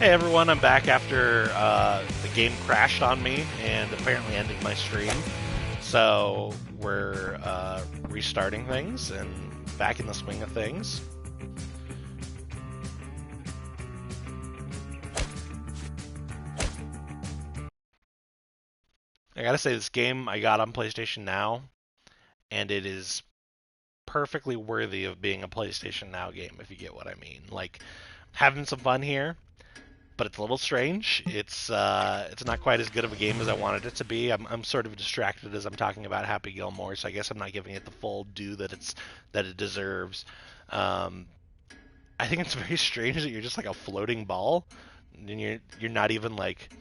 Hey everyone, I'm back after the game crashed on me and apparently ending my stream. So we're restarting things and back in the swing of things. I gotta say, this game I got on PlayStation Now, and it is perfectly worthy of being a PlayStation Now game, if you get what I mean. Like, having some fun here, but it's a little strange. It's not quite as good of a game as I wanted it to be. I'm sort of distracted as I'm talking about Happy Gilmore, so I guess I'm not giving it the full due that it deserves. Um, I think it's very strange that you're just like a floating ball, and you're not even like.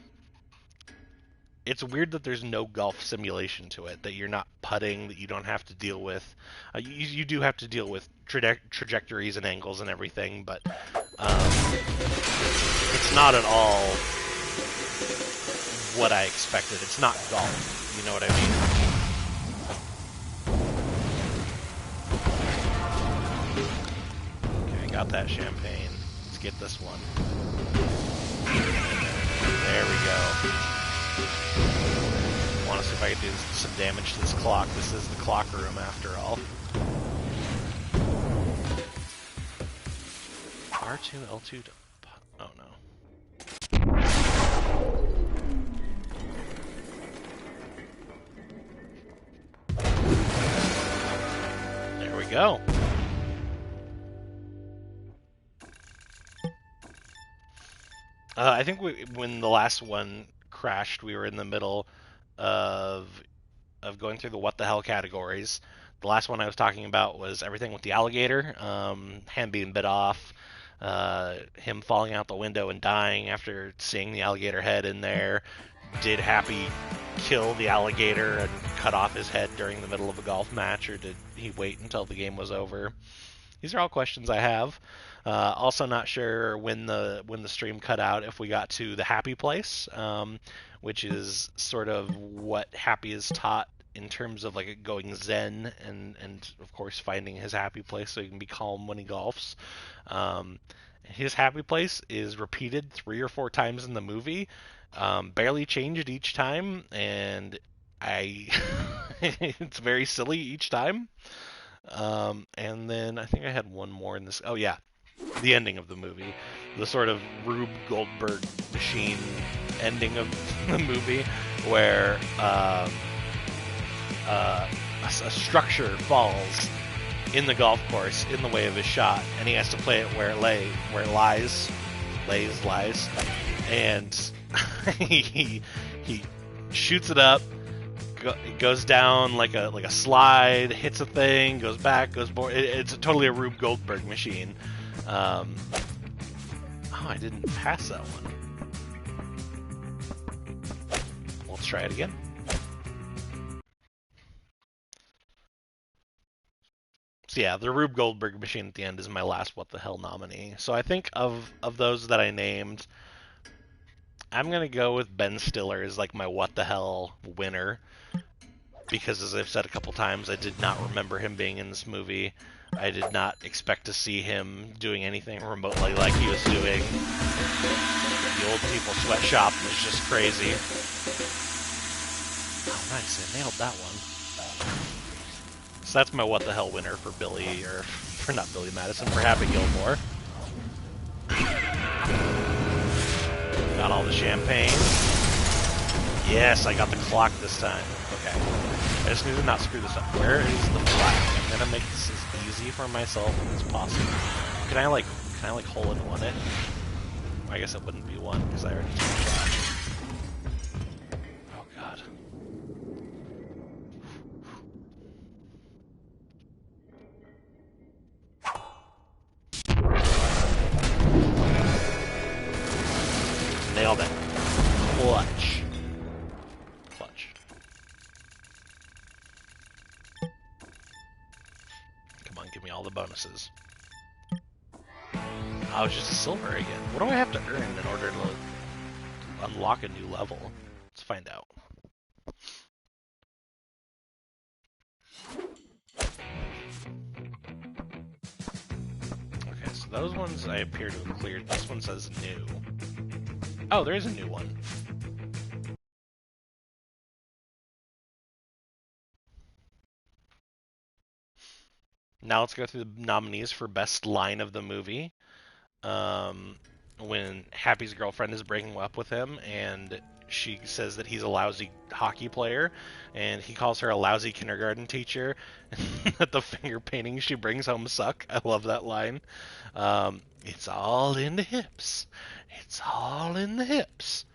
It's weird that there's no golf simulation to it. That you're not putting. That you don't have to deal with. You do have to deal with trajectories and angles and everything, but it's not at all what I expected. It's not golf. You know what I mean? Okay, I got that champagne. Let's get this one. There we go. I want to see if I can do some damage to this clock. This is the clock room after all. R2, L2, oh no. There we go. I think when the last one crashed, we were in the middle of going through the what the hell categories. The last one I was talking about was everything with the alligator, hand being bit off, him falling out the window and dying after seeing the alligator head in there. Did Happy kill the alligator and cut off his head during the middle of a golf match, or did he wait until the game was over? These are all questions I have. Also, not sure when the stream cut out if we got to the happy place, which is sort of what Happy is taught in terms of like going zen and of course finding his happy place so he can be calm when he golfs. His happy place is repeated 3 or 4 times in the movie, barely changed each time, and it's very silly each time. And then I think I had one more in this. Oh yeah, the ending of the movie, the sort of Rube Goldberg machine ending of the movie, where a structure falls in the golf course in the way of his shot, and he has to play it where it lies, and he shoots it up. It goes down like a slide, hits a thing, goes back, goes more. It's totally a Rube Goldberg machine. Oh, I didn't pass that one. Let's try it again. So yeah, the Rube Goldberg machine at the end is my last what the hell nominee. So I think of those that I named, I'm gonna go with Ben Stiller as like my what the hell winner. Because as I've said a couple times, I did not remember him being in this movie. I did not expect to see him doing anything remotely like he was doing. The old people sweatshop was just crazy. Oh, nice. I nailed that one. So that's my what the hell winner for Billy, or for not Billy Madison, for Happy Gilmore. Got all the champagne. Yes, I got the clock this time. Okay. I just need to not screw this up. Where is the flag? I'm gonna make this as easy for myself as possible. Can I like hole in one it? I guess it wouldn't be one because I already took a shot. Oh god. Nailed it. Clutch. Come on, give me all the bonuses. Oh, it's just a silver again. What do I have to earn in order to unlock a new level? Let's find out. Okay, so those ones I appear to have cleared. This one says new. Oh, there is a new one. Now let's go through the nominees for best line of the movie. When Happy's girlfriend is breaking up with him, and she says that he's a lousy hockey player, and he calls her a lousy kindergarten teacher. That the finger painting she brings home suck. I love that line. It's all in the hips. It's all in the hips.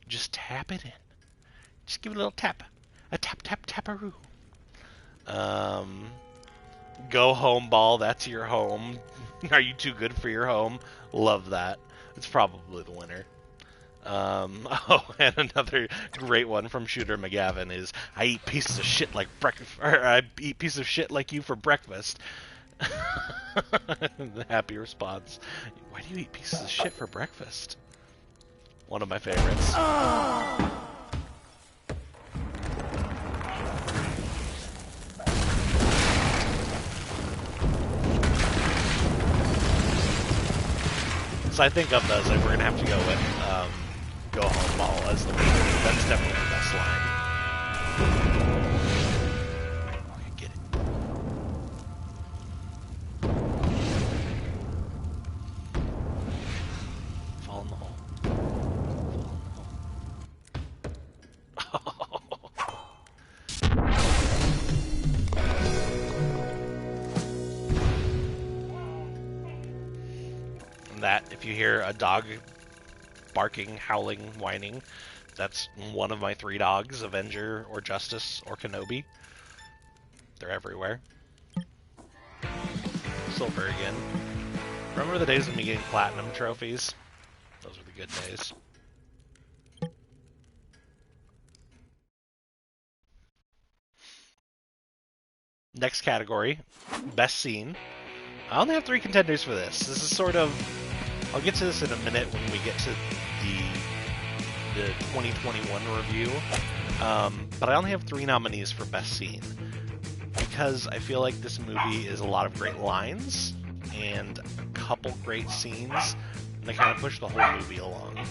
Just tap it in. Just give it a little tap. A tap, tap, taparoo. Um, Go home ball, that's your home. Are you too good for your home? Love that. It's probably the winner. Oh, and another great one from Shooter McGavin is, I eat pieces of shit like I eat pieces of shit like you for breakfast. The happy response. Why do you eat pieces of shit for breakfast? One of my favorites. So I think of those, like, we're gonna have to go with "Go Home Ball" as the winner. That's definitely the best line. Okay, get it. Fall in the hole. Fall in the hole. That, if you hear a dog barking, howling, whining, that's one of my 3 dogs, Avenger or Justice or Kenobi. They're everywhere. Silver again. Remember the days of me getting platinum trophies? Those were the good days. Next category, best scene. I only have 3 contenders for this. This is sort of... I'll get to this in a minute when we get to the 2021 review. But I only have 3 nominees for best scene, because I feel like this movie is a lot of great lines and a couple great scenes, and they kind of push the whole movie along.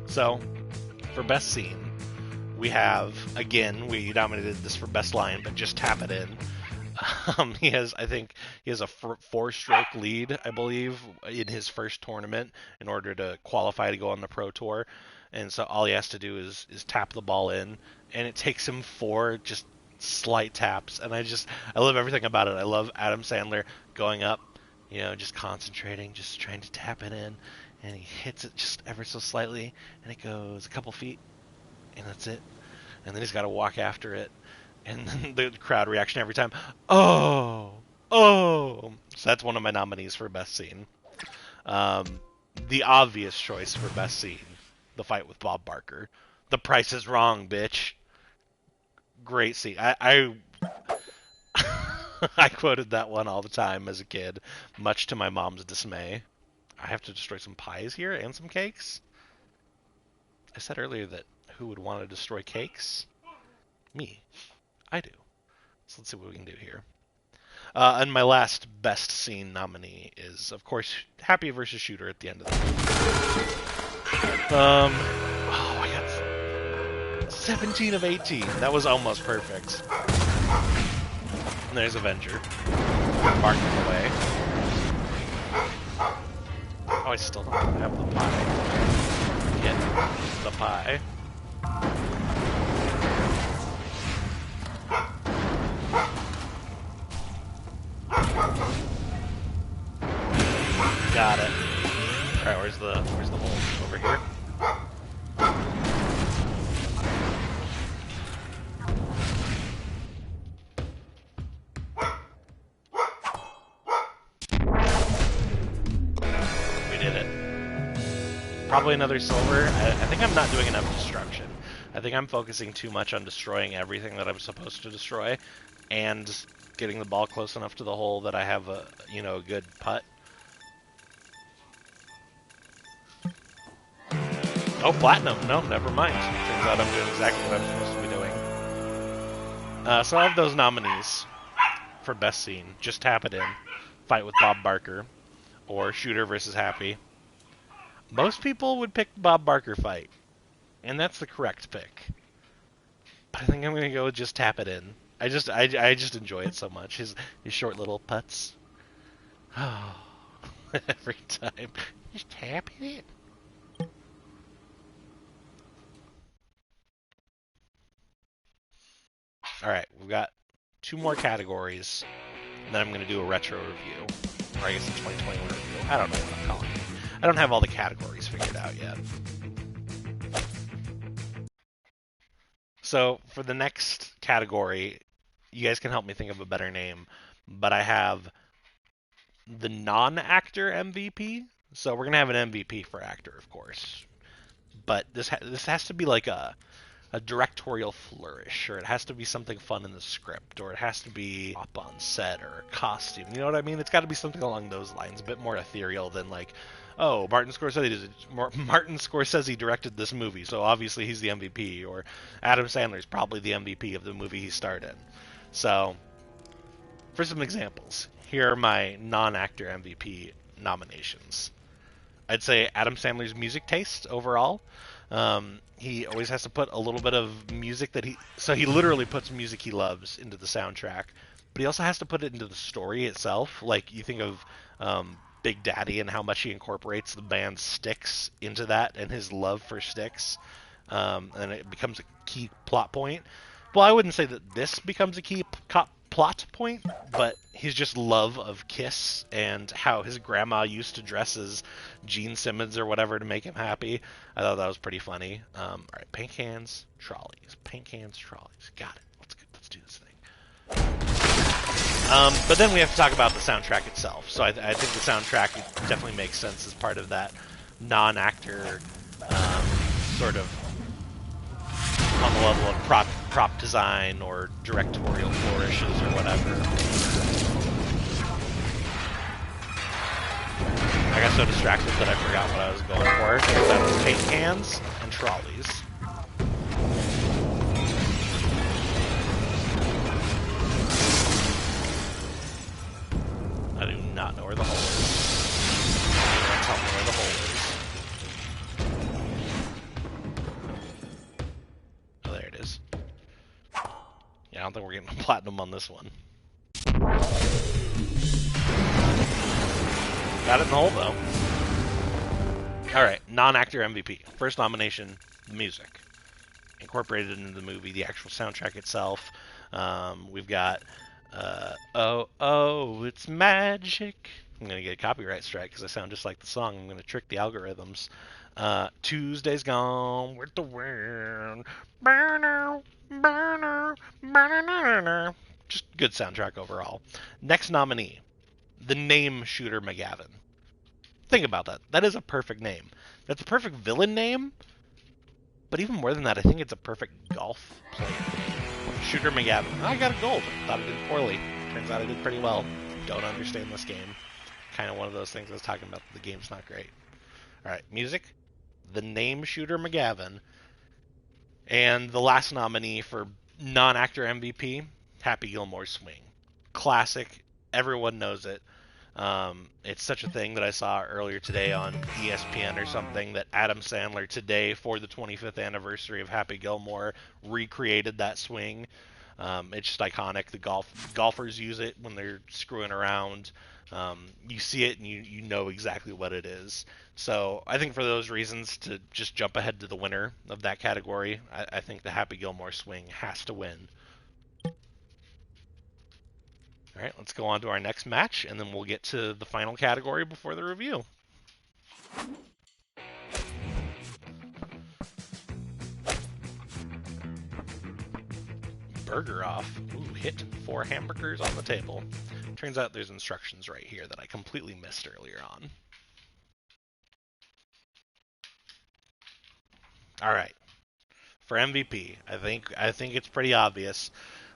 So, for best scene, we have, again, we nominated this for best line, but just tap it in. He has a 4-stroke lead, I believe, in his first tournament in order to qualify to go on the Pro Tour. And so all he has to do is tap the ball in, and it takes him 4 just slight taps. And I love everything about it. I love Adam Sandler going up, just concentrating, just trying to tap it in, and he hits it just ever so slightly, and it goes a couple feet, and that's it. And then he's got to walk after it. And then the crowd reaction every time, oh. So that's one of my nominees for best scene. The obvious choice for best scene, the fight with Bob Barker. The Price is Wrong, bitch. Great scene. I I quoted that one all the time as a kid, much to my mom's dismay. I have to destroy some pies here and some cakes? I said earlier that who would want to destroy cakes? Me. I do. So let's see what we can do here. And my last best scene nominee is, of course, Happy versus Shooter at the end of the movie. I got 17 of 18. That was almost perfect. And there's Avenger. Barking away. Oh, I still don't have the pie. Get the pie. Got it. Alright, where's the hole? Over here. We did it. Probably another silver. I think I'm not doing enough destruction. I think I'm focusing too much on destroying everything that I'm supposed to destroy, and getting the ball close enough to the hole that I have a good putt. Oh, platinum. No, never mind. Turns out I'm doing exactly what I'm supposed to be doing. So I have those nominees for best scene. Just tap it in. Fight with Bob Barker. Or Shooter versus Happy. Most people would pick Bob Barker fight, and that's the correct pick. But I think I'm gonna go with just tap it in. I just enjoy it so much. His short little putts. Oh, every time. Just tap it. All right, we've got two more categories, and then I'm gonna do a retro review, or I guess a 2021 review. I don't know what I'm calling it. I don't have all the categories figured out yet. So for the next category, you guys can help me think of a better name, but I have the non-actor MVP. So we're gonna have an MVP for actor, of course, but this has to be like a directorial flourish, or it has to be something fun in the script, or it has to be up on set, or a costume. You know what I mean? It's got to be something along those lines, a bit more ethereal than like, oh, Martin Scorsese directed this movie, so obviously he's the MVP, or Adam Sandler's probably the MVP of the movie he starred in. So, for some examples, here are my non-actor MVP nominations. I'd say Adam Sandler's music taste overall. He always has to put a little bit of music so he literally puts music he loves into the soundtrack, but he also has to put it into the story itself. Like you think of Big Daddy and how much he incorporates the band Styx into that and his love for Styx, and it becomes a key plot point. Well, I wouldn't say that this becomes a key plot point, but his just love of Kiss and how his grandma used to dress as Gene Simmons or whatever to make him happy. I thought that was pretty funny. All right, paint cans, trolleys, paint cans, trolleys. Got it. Let's do this thing. But then we have to talk about the soundtrack itself. So I think the soundtrack definitely makes sense as part of that non-actor sort of on the level of prop design or directorial flourishes or whatever. I got so distracted that I forgot what I was going for. So that was paint cans and trolleys. I do not know where the hole is. Don't tell me where the hole is. Oh, there it is. Yeah, I don't think we're getting a platinum on this one. Got it in the hole, though. Alright, non-actor MVP. First nomination, the music. Incorporated into the movie, the actual soundtrack itself. We've got, oh, oh, it's magic. I'm going to get a copyright strike because I sound just like the song. I'm going to trick the algorithms. Tuesday's Gone with the Wind. Just good soundtrack overall. Next nominee, the name Shooter McGavin. Think about that. That is a perfect name. That's a perfect villain name, but even more than that, I think it's a perfect golf player name. Shooter McGavin. I got a gold. Thought I did poorly. Turns out I did pretty well. Don't understand this game. Kind of one of those things I was talking about. The game's not great. Alright, music. The name Shooter McGavin. And the last nominee for non-actor MVP, Happy Gilmore Swing. Classic. Everyone knows it. It's such a thing that I saw earlier today on ESPN or something that Adam Sandler today, for the 25th anniversary of Happy Gilmore, recreated that swing. It's just iconic. The golfers use it when they're screwing around. You see it and you know exactly what it is. So I think for those reasons, to just jump ahead to the winner of that category, I think the Happy Gilmore swing has to win. All right, let's go on to our next match, and then we'll get to the final category before the review. Burger off. Ooh, hit 4 hamburgers on the table. Turns out there's instructions right here that I completely missed earlier on. All right, for MVP, I think it's pretty obvious.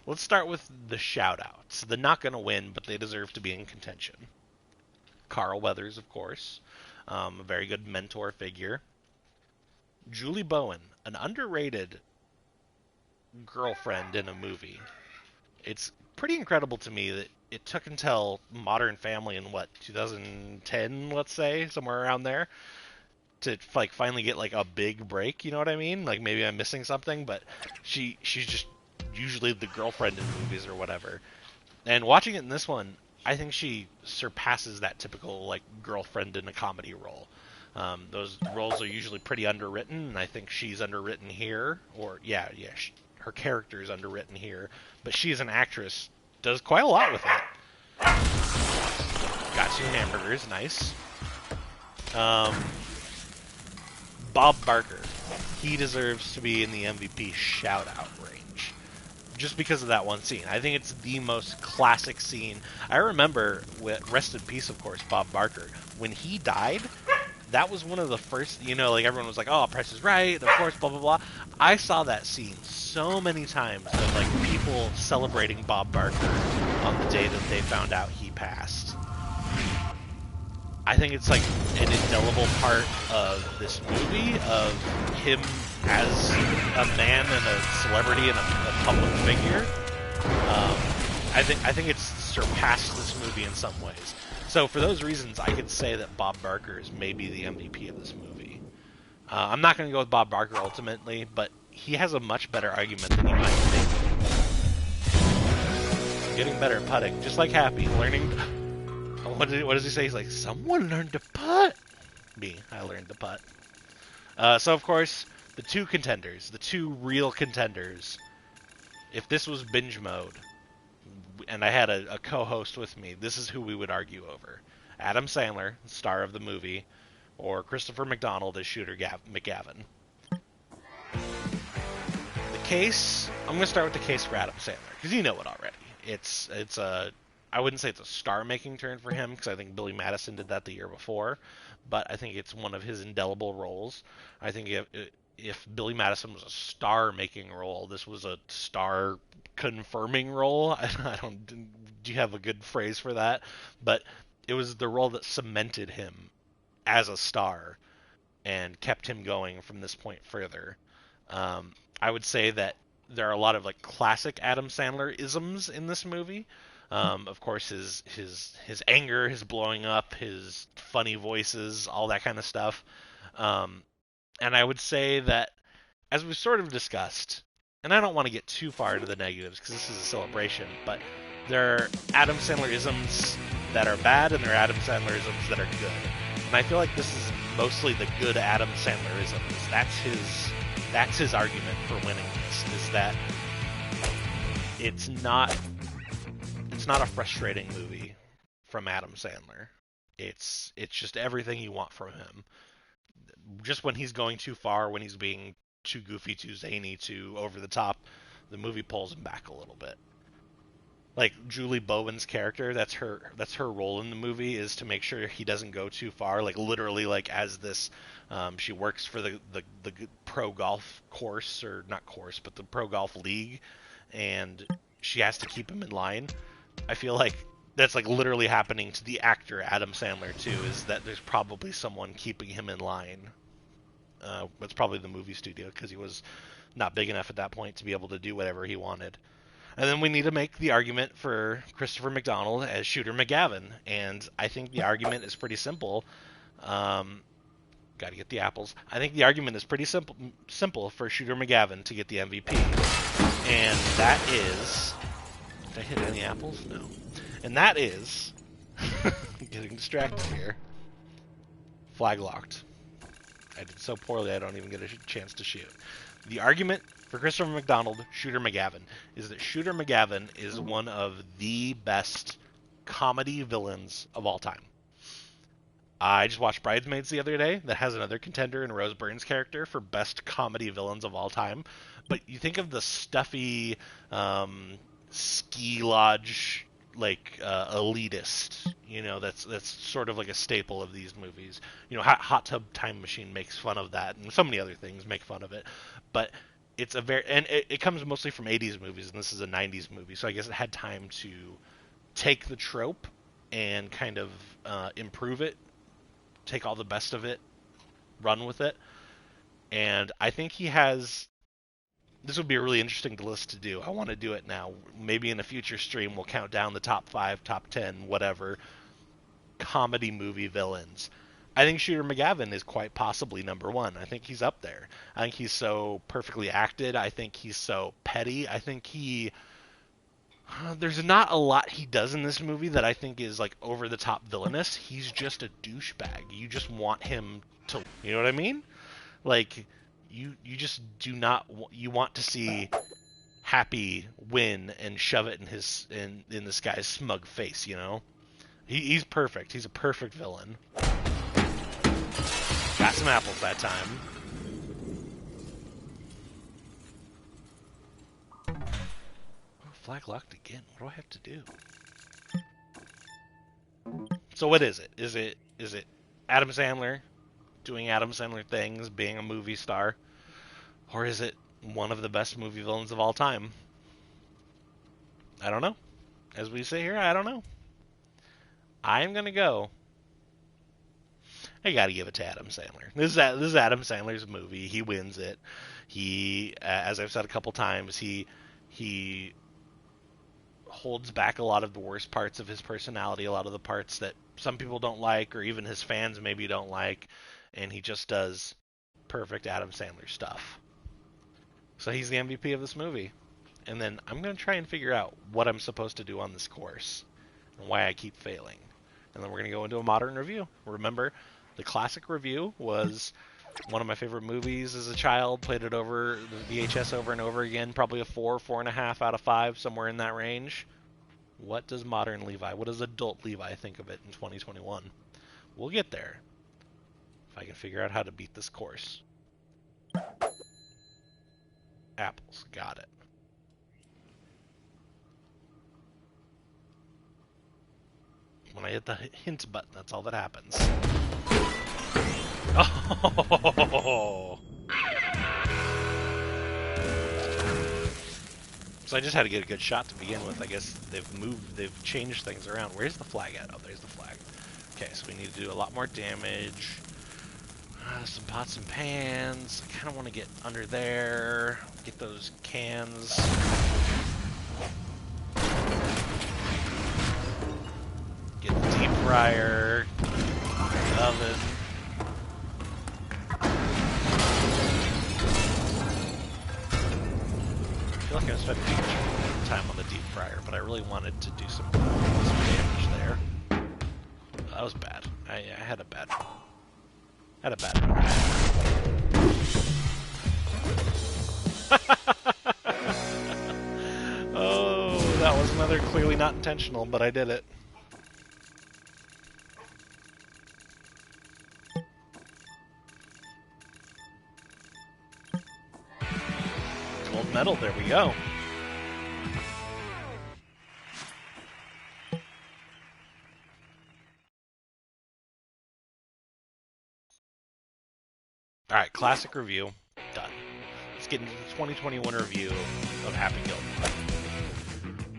Let's start with the shout-outs. They're not going to win, but they deserve to be in contention. Carl Weathers, of course, a very good mentor figure. Julie Bowen, an underrated girlfriend in a movie. It's pretty incredible to me that it took until Modern Family in 2010, let's say, somewhere around there, to like finally get like a big break. You know what I mean? Like maybe I'm missing something, but she's just usually the girlfriend in movies or whatever. And watching it in this one, I think she surpasses that typical like girlfriend in a comedy role. Those roles are usually pretty underwritten, and I think she's underwritten here. Or yeah, her character is underwritten here, but she as an actress does quite a lot with it. Got two hamburgers, nice. Um, Bob Barker, he deserves to be in the MVP shout-out range. Just because of that one scene. I think it's the most classic scene. I remember, rest in peace, of course, Bob Barker. When he died, that was one of the first, like everyone was like, oh, Price is Right, of course, blah, blah, blah. I saw that scene so many times of, like, people celebrating Bob Barker on the day that they found out he passed. I think it's, like, an indelible part of this movie, of him as a man and a celebrity and a public figure. I think it's surpassed this movie in some ways. So for those reasons, I could say that Bob Barker is maybe the MVP of this movie. I'm not going to go with Bob Barker ultimately, but he has a much better argument than you might think. Getting better at putting, just like Happy, learning. What does he say? He's like, someone learned to putt. Me, I learned to putt. So of course, the two contenders, the two real contenders. If this was binge mode, and I had a co-host with me, this is who we would argue over. Adam Sandler, star of the movie, or Christopher McDonald as Shooter McGavin. The case, I'm going to start with the case for Adam Sandler, because you know it already. It's I wouldn't say it's a star-making turn for him, because I think Billy Madison did that the year before, but I think it's one of his indelible roles. I think if Billy Madison was a star-making role, this was a star-confirming role. I don't. Do you have a good phrase for that? But it was the role that cemented him as a star and kept him going from this point further. I would say that there are a lot of like classic Adam Sandler isms in this movie. Of course, his anger, his blowing up, his funny voices, all that kind of stuff. And I would say that, as we've sort of discussed, and I don't want to get too far into the negatives because this is a celebration, but there are Adam Sandler isms that are bad and there are Adam Sandler isms that are good. And I feel like this is mostly the good Adam Sandler isms. That's his argument for winning this, is that it's not a frustrating movie from Adam Sandler. It's just everything you want from him. Just when he's going too far, when he's being too goofy, too zany, too over the top, the movie pulls him back a little bit. Like Julie Bowen's character, that's her role in the movie, is to make sure he doesn't go too far. Like literally, like as this, she works for the pro golf course, or not course, but the pro golf league, and she has to keep him in line. I feel like that's like literally happening to the actor Adam Sandler too, is that there's probably someone keeping him in line. It's probably the movie studio, because he was not big enough at that point to be able to do whatever he wanted. And then we need to make the argument for Christopher McDonald as Shooter McGavin, and I think the argument is pretty simple. Got to get the apples. I think the argument is pretty simple for Shooter McGavin to get the MVP, and that is. Did I hit any apples? No. And that is getting distracted here. Flag locked. I did so poorly I don't even get a chance to shoot. The argument for Christopher McDonald, Shooter McGavin, is that Shooter McGavin is one of the best comedy villains of all time. I just watched Bridesmaids the other day that has another contender in Rose Byrne's character for best comedy villains of all time. But you think of the stuffy ski lodge, like elitist, that's sort of like a staple of these movies. Hot Tub Time Machine makes fun of that, and so many other things make fun of it. But it's it comes mostly from 80s movies, and this is a 90s movie, so I guess it had time to take the trope and kind of improve it, take all the best of it, run with it. And I think he has. This would be a really interesting list to do. I want to do it now. Maybe in a future stream we'll count down the top 5, top 10, whatever, comedy movie villains. I think Shooter McGavin is quite possibly number one. I think he's up there. I think he's so perfectly acted. I think he's so petty. I think there's not a lot he does in this movie that I think is like over the top villainous. He's just a douchebag. You just want him to, you know what I mean? Like you just do not you want to see Happy win and shove it in this guy's smug face, you know? He's perfect. He's a perfect villain. Got some apples that time. Oh, flag locked again. What do I have to do? So what is it? Is it Adam Sandler doing Adam Sandler things, being a movie star? Or is it one of the best movie villains of all time? I don't know. As we say here, I don't know. I'm going to go. I got to give it to Adam Sandler. This is Adam Sandler's movie. He wins it. He, as I've said a couple times, he holds back a lot of the worst parts of his personality, a lot of the parts that some people don't like, or even his fans maybe don't like, and he just does perfect Adam Sandler stuff. So he's the MVP of this movie. And then I'm going to try and figure out what I'm supposed to do on this course and why I keep failing. And then we're going to go into a modern review. Remember, the classic review was one of my favorite movies as a child. Played it over the VHS over and over again. Probably a 4.5 out of 5, somewhere in that range. What does modern Levi, what does adult Levi think of it in 2021? We'll get there. If I can figure out how to beat this course. Apples. Got it. When I hit the hint button, that's all that happens. Oh! So I just had to get a good shot to begin with. I guess they've changed things around. Where's the flag at? Oh, there's the flag. Okay, so we need to do a lot more damage. Some pots and pans. I kind of want to get under there. Get those cans. Get the deep fryer. Oven. I feel like I'm spending too much time on the deep fryer, but I really wanted to do some damage there. That was bad. I had a bad one. Oh, that was another clearly not intentional, but I did it. Gold medal, there we go. Alright, classic review, done. Let's get into the 2021 review of Happy Gilmore.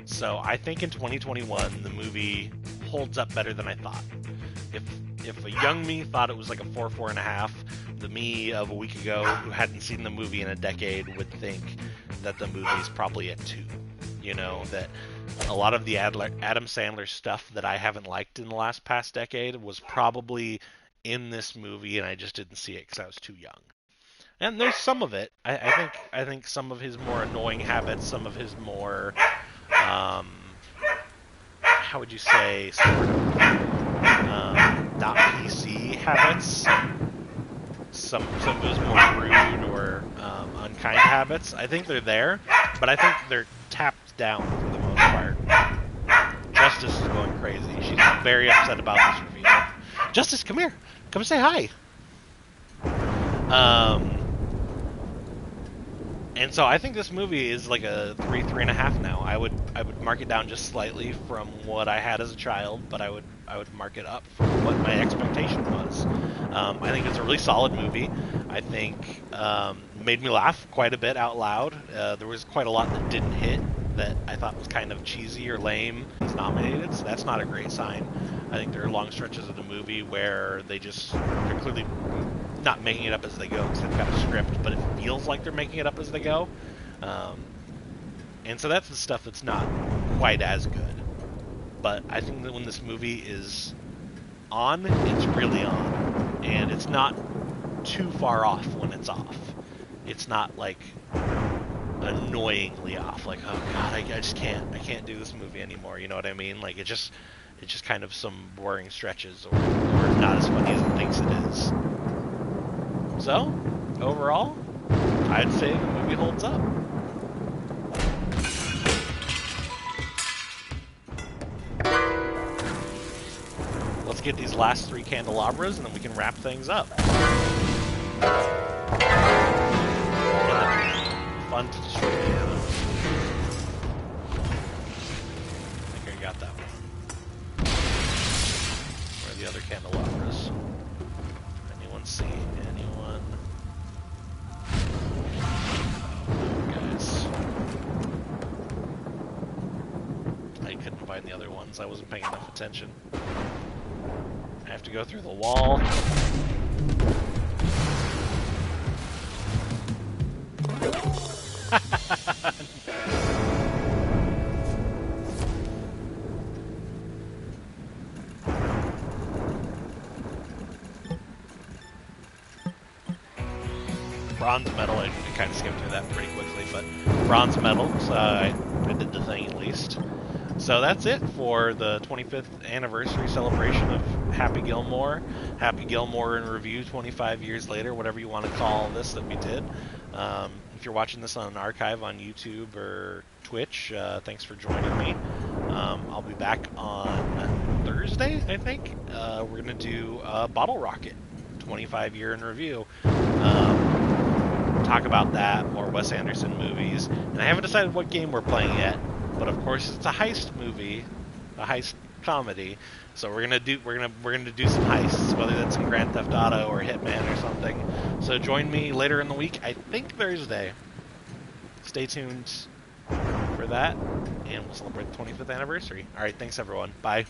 So I think in 2021, the movie holds up better than I thought. If a young me thought it was like a 4.5, the me of a week ago who hadn't seen the movie in a decade would think that the movie's probably a 2. You know, that a lot of the Adam Sandler stuff that I haven't liked in the past decade was probably in this movie, and I just didn't see it because I was too young. And there's some of it. I think some of his more annoying habits, some of his more, how would you say, sort of, not PC habits. Some of his more rude or unkind habits. I think they're there, but I think they're tapped down for the most part. Justice is going crazy. She's very upset about this review. Justice, come here. Come say hi. And so I think this movie is like a 3.5 now. I would mark it down just slightly from what I had as a child, but I would mark it up from what my expectation was. I think it's a really solid movie. I think made me laugh quite a bit out loud. There was quite a lot that didn't hit that I thought was kind of cheesy or lame. It's nominated, so that's not a great sign. I think there are long stretches of the movie where they're clearly not making it up as they go because they've got a script, but it feels like they're making it up as they go. And so that's the stuff that's not quite as good. But I think that when this movie is on, it's really on. and it's not too far off when it's off. It's not like annoyingly off, like, oh god, I just can't do this movie anymore, you know what I mean? Like, it's just kind of some boring stretches, or not as funny as it thinks it is. So, overall, I'd say the movie holds up. Let's get these last 3 candelabras, and then we can wrap things up. Fun to destroy pianos. I think I got that one. Where are the other candelabras? Anyone see? Anyone? Oh, guys. I couldn't find the other ones. I wasn't paying enough attention. I have to go through the wall. Bronze medal, I kind of skimmed through that pretty quickly, but bronze medal, so I did the thing at least. So that's it for the 25th anniversary celebration of Happy Gilmore. Happy Gilmore in review 25 years later, whatever you want to call this that we did. If you're watching this on an archive on YouTube or Twitch, thanks for joining me. I'll be back on Thursday, I think. We're going to do Bottle Rocket, 25 year in review. Talk about that, more Wes Anderson movies. And I haven't decided what game we're playing yet, but of course it's a heist movie, a heist comedy. So we're gonna do some heists, whether that's in Grand Theft Auto or Hitman or something. So join me later in the week, I think Thursday. Stay tuned for that, and we'll celebrate the 25th anniversary. All right, thanks everyone. Bye.